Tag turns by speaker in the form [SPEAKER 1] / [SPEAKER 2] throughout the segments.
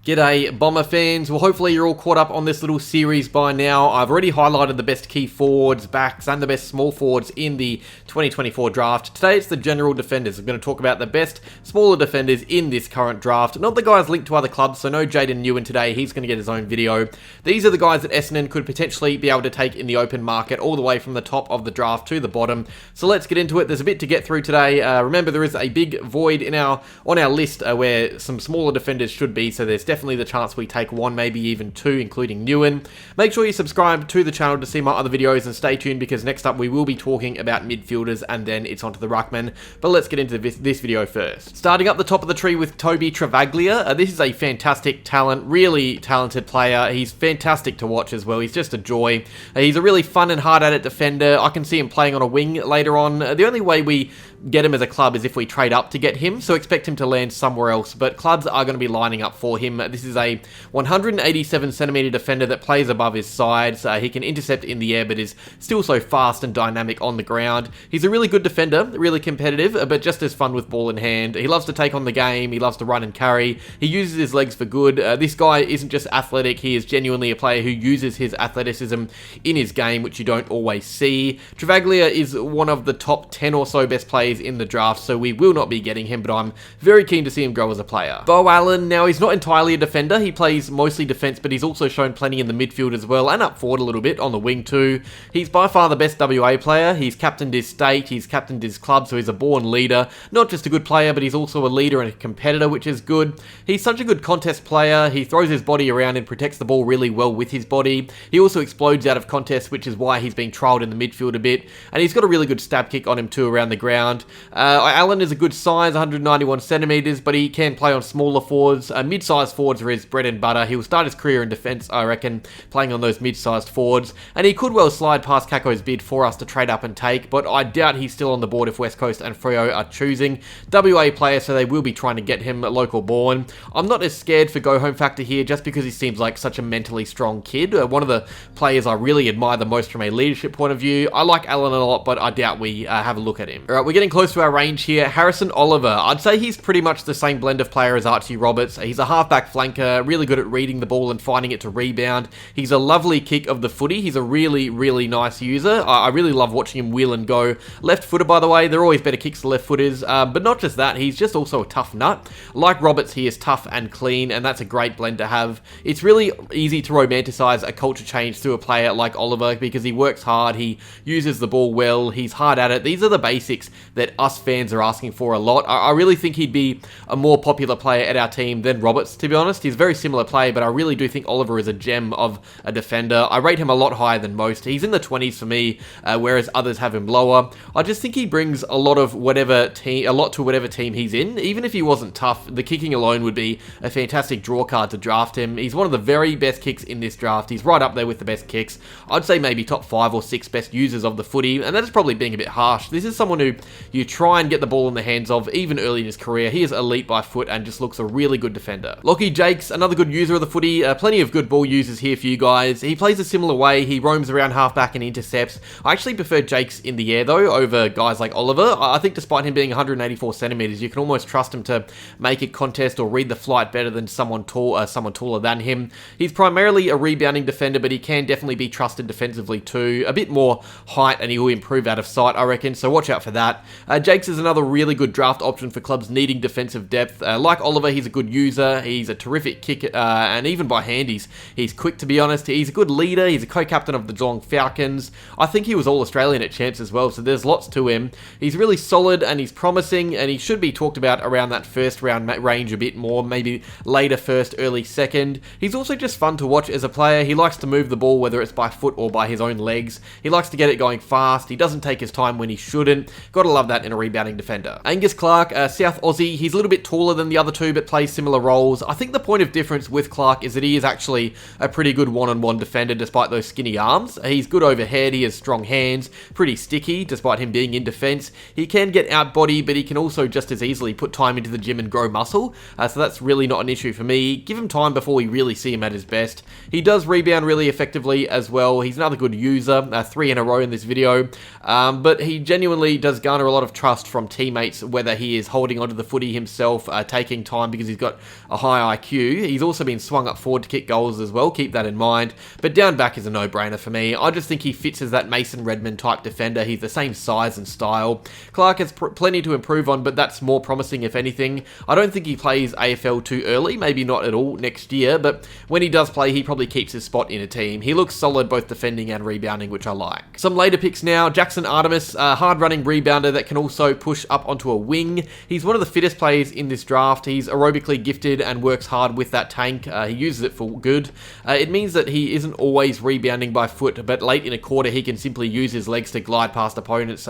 [SPEAKER 1] G'day Bomber fans, well hopefully you're all caught up on this little series by now. I've already highlighted the best key forwards, backs and the best small forwards in the 2024 draft. Today it's the general defenders. I'm going to talk about the best smaller defenders in this current draft. Not the guys linked to other clubs, so no Jaden Newen today, he's going to get his own video. These are the guys that Essendon could potentially be able to take in the open market all the way from the top of the draft to the bottom. So let's get into it. There's a bit to get through today. Remember there is a big void on our list where some smaller defenders should be, so there's definitely the chance we take one, maybe even two, including Newen. Make sure you subscribe to the channel to see my other videos and stay tuned because next up we will be talking about midfielders and then it's onto the ruckman. But let's get into this video first. Starting up the top of the tree with Tobie Travaglia. This is a fantastic talent, really talented player. He's fantastic to watch as well. He's just a joy. He's a really fun and hard at it defender. I can see him playing on a wing later on. The only way we get him as a club is if we trade up to get him, so expect him to land somewhere else, but clubs are going to be lining up for him. This is a 187cm defender that plays above his sides. He can intercept in the air, but is still so fast and dynamic on the ground. He's a really good defender, really competitive, but just as fun with ball in hand. He loves to take on the game, he loves to run and carry, he uses his legs for good. This guy isn't just athletic, he is genuinely a player who uses his athleticism in his game, which you don't always see. Travaglia is one of the top 10 or so best players in the draft, so we will not be getting him, but I'm very keen to see him grow as a player. Allan, now he's not entirely a defender, he plays mostly defence, but he's also shown plenty in the midfield as well, and up forward a little bit on the wing too. He's by far the best WA player, he's captained his state, he's captained his club, so he's a born leader. Not just a good player, but he's also a leader and a competitor, which is good. He's such a good contest player, he throws his body around and protects the ball really well with his body. He also explodes out of contests, which is why he's been trialled in the midfield a bit, and he's got a really good stab kick on him too around the ground. Allan is a good size, 191cm, but he can play on smaller forwards. Mid-sized forwards are his bread and butter. He'll start his career in defence, I reckon, playing on those mid-sized forwards, and he could well slide past Caco's bid for us to trade up and take, but I doubt he's still on the board if West Coast and Freo are choosing. WA player, so they will be trying to get him local born. I'm not as scared for go home factor here just because he seems like such a mentally strong kid. One of the players I really admire the most from a leadership point of view. I like Allan a lot, but I doubt we have a look at him. Alright, we're getting close to our range here. Harrison Oliver. I'd say he's pretty much the same blend of player as Archie Roberts. He's a halfback flanker, really good at reading the ball and finding it to rebound. He's a lovely kick of the footy. He's a really, really nice user. I really love watching him wheel and go. Left footer, by the way. They're always better kicks to left footers. But not just that, he's just also a tough nut. Like Roberts, he is tough and clean, and that's a great blend to have. It's really easy to romanticize a culture change through a player like Oliver because he works hard, he uses the ball well, he's hard at it. These are the basics that us fans are asking for a lot. I really think he'd be a more popular player at our team than Roberts, to be honest. He's a very similar player, but I really do think Oliver is a gem of a defender. I rate him a lot higher than most. He's in the 20s for me, whereas others have him lower. I just think he brings a lot to whatever team he's in. Even if he wasn't tough, the kicking alone would be a fantastic draw card to draft him. He's one of the very best kicks in this draft. He's right up there with the best kicks. I'd say maybe top 5 or 6 best users of the footy, and that is probably being a bit harsh. This is someone who you try and get the ball in the hands of even early in his career. He is elite by foot and just looks a really good defender. Lachie Jaques, another good user of the footy. Plenty of good ball users here for you guys. He plays a similar way. He roams around halfback and intercepts. I actually prefer Jaques in the air though over guys like Oliver. I think despite him being 184cm, you can almost trust him to make a contest or read the flight better than someone taller than him. He's primarily a rebounding defender, but he can definitely be trusted defensively too. A bit more height and he will improve out of sight, I reckon, so watch out for that. Jaques is another really good draft option for clubs needing defensive depth. Like Oliver, he's a good user, he's a terrific kicker, and even by hand, he's quick, to be honest. He's a good leader, he's a co-captain of the Geelong Falcons. I think he was All-Australian at Champs as well, so there's lots to him. He's really solid and he's promising, and he should be talked about around that first round range a bit more, maybe later first, early second. He's also just fun to watch as a player. He likes to move the ball, whether it's by foot or by his own legs. He likes to get it going fast. He doesn't take his time when he shouldn't. Gotta love that in a rebounding defender. Angus Clarke, South Aussie. He's a little bit taller than the other two, but plays similar roles. I think the point of difference with Clarke is that he is actually a pretty good one-on-one defender despite those skinny arms. He's good overhead, he has strong hands, pretty sticky despite him being in defence. He can get out body, but he can also just as easily put time into the gym and grow muscle, so that's really not an issue for me. Give him time before we really see him at his best. He does rebound really effectively as well. He's another good user, 3 in a row in this video, but he genuinely does garner a lot lot of trust from teammates, whether he is holding onto the footy himself, taking time because he's got a high IQ. He's also been swung up forward to kick goals as well, keep that in mind. But down back is a no-brainer for me. I just think he fits as that Mason Redmond type defender. He's the same size and style. Clarke has plenty to improve on, but that's more promising if anything. I don't think he plays AFL too early, maybe not at all next year, but when he does play, he probably keeps his spot in a team. He looks solid both defending and rebounding, which I like. Some later picks now. Jaxon Artemis, a hard-running rebounder that can also push up onto a wing. He's one of the fittest players in this draft. He's aerobically gifted and works hard with that tank. He uses it for good. It means that he isn't always rebounding by foot, but late in a quarter, he can simply use his legs to glide past opponents,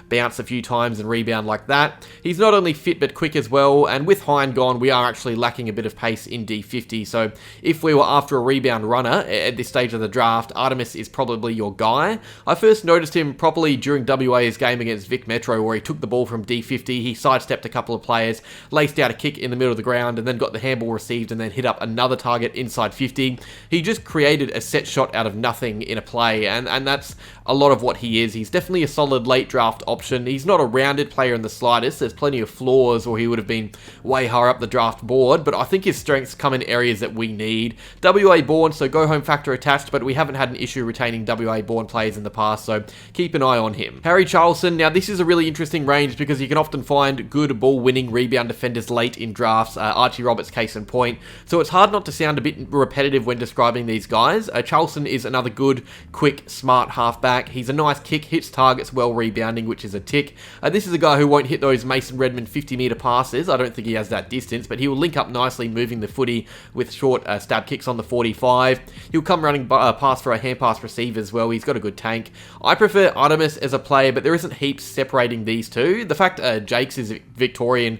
[SPEAKER 1] bounce a few times and rebound like that. He's not only fit, but quick as well, and with Hind gone, we are actually lacking a bit of pace in D50, so if we were after a rebound runner at this stage of the draft, Artemis is probably your guy. I first noticed him properly during WA's game against Vic Metro, where he took the ball from D50, he sidestepped a couple of players, laced out a kick in the middle of the ground, and then got the handball received and then hit up another target inside 50. He just created a set shot out of nothing in a play, and that's a lot of what he is. He's definitely a solid late draft option. He's not a rounded player in the slightest. There's plenty of flaws, or he would have been way higher up the draft board, but I think his strengths come in areas that we need. WA born, so go home factor attached, but we haven't had an issue retaining WA born players in the past, so keep an eye on him. Harry Charleson, now this is a really interesting range because you can often find good ball-winning rebound defenders late in drafts, Archie Roberts case in point, so it's hard not to sound a bit repetitive when describing these guys. Charleson is another good, quick, smart halfback. He's a nice kick, hits targets well rebounding, which is a tick. This is a guy who won't hit those Mason Redmond 50-metre passes. I don't think he has that distance, but he will link up nicely moving the footy with short stab kicks on the 45. He'll come running pass for a hand pass receive as well. He's got a good tank. I prefer Artemis as a player, but there isn't heaps separating these two. The fact Jaques is Victorian,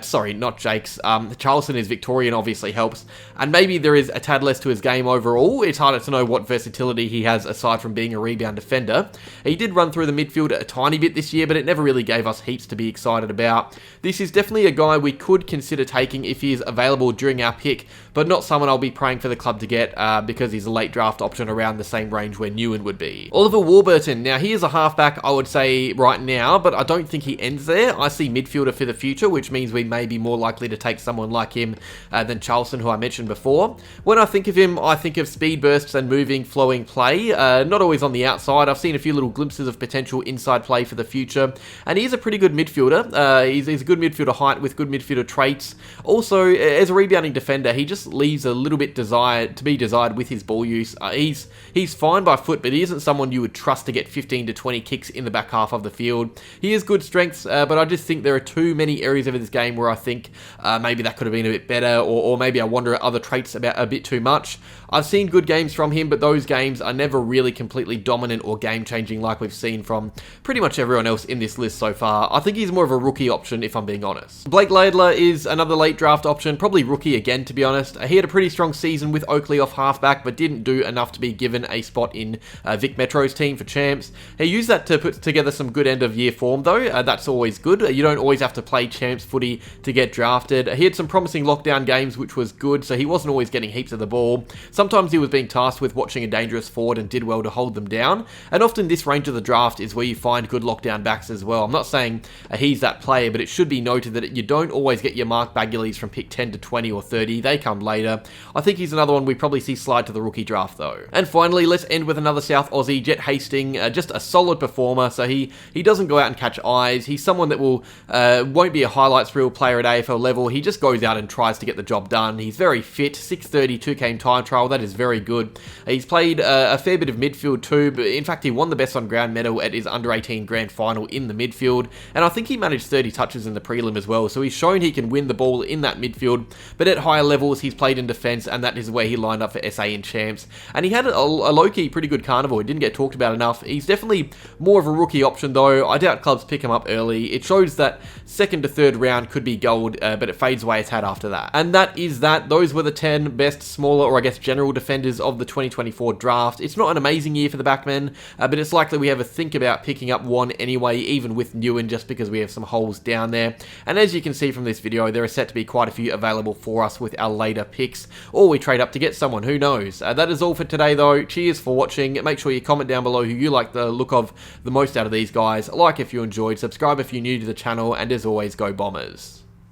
[SPEAKER 1] sorry, not Jaques, Charleson is Victorian obviously helps, and maybe there is a tad less to his game overall. It's harder to know what versatility he has aside from being a rebound defender. He did run through the midfield a tiny bit this year, but it never really gave us heaps to be excited about. This is definitely a guy we could consider taking if he is available during our pick, but not someone I'll be praying for the club to get because he's a late draft option around the same range where Newen would be. Oliver Warburton, now he is a halfback I would say right now, but I don't think he ends there. I see midfielder for the future, which means we may be more likely to take someone like him than Charleson, who I mentioned before. When I think of him, I think of speed bursts and moving, flowing play, not always on the outside. I've seen a few little glimpses of potential inside play for the future, and he's a pretty good midfielder. He's a good midfielder height with good midfielder traits. Also, as a rebounding defender, he just leaves a little bit to be desired with his ball use. He's fine by foot, but he isn't someone you would trust to get 15 to 20 kicks in the back half of the field. He has good strengths, but I just think there are too many areas of his game where I think maybe that could have been a bit better, or maybe I wonder at other traits about a bit too much. I've seen good games from him, but those games are never really completely dominant or game-changing like we've seen from pretty much everyone else in this list so far. I think he's more of a rookie option, if I'm being honest. Blake Leidler is another late draft option, probably rookie again, to be honest. He had a pretty strong season with Oakley off halfback, but didn't do enough to be given a spot in Vic Metro's team for champs. He used that to put together some good end-of-year form, though. That's always good. You don't always have to play champs footy to get drafted. He had some promising lockdown games, which was good, so he wasn't always getting heaps of the ball. Sometimes he was being tasked with watching a dangerous forward and did well to hold them down, and often this range of the draft is where you find good lockdown backs as well. I'm not saying he's that player, but it should be noted that you don't always get your Mark Bagulys from pick 10 to 20 or 30. They come later. I think he's another one we probably see slide to the rookie draft, though. And finally, let's end with another South Aussie, Jett Hasting, just a solid performer, so he doesn't go out and catch eyes. He's someone that won't be a highlights reel player at AFL level. He just goes out and tries to get the job done. He's very fit, 6:30 2-game time trial, that is very good. He's played a fair bit of midfield too, but in fact he won the best on ground medal at his under-18 grand final in the midfield, and I think he managed 30 touches in the prelim as well, so he's shown he can win the ball in that midfield, but at higher levels he's played in defence, and that is where he lined up for SA in champs, and he had a low-key pretty good carnival. He didn't get talked about enough. He's definitely more of a rookie option though. I doubt clubs pick him up early. It shows that second to third round could be gold, but it fades away its hat after that. And that is that. Those were the 10 best smaller, or I guess general defenders of the 2024 draft. It's not an amazing year for the backmen, but it's likely we have a think about picking up one anyway, even with Newen, just because we have some holes down there. And as you can see from this video, there are set to be quite a few available for us with our later picks, or we trade up to get someone, who knows. That is all for today though. Cheers for watching. Make sure you comment down below who you like the look of the most out of these guys. Like if if you enjoyed, subscribe if you're new to the channel, and as always, go Bombers.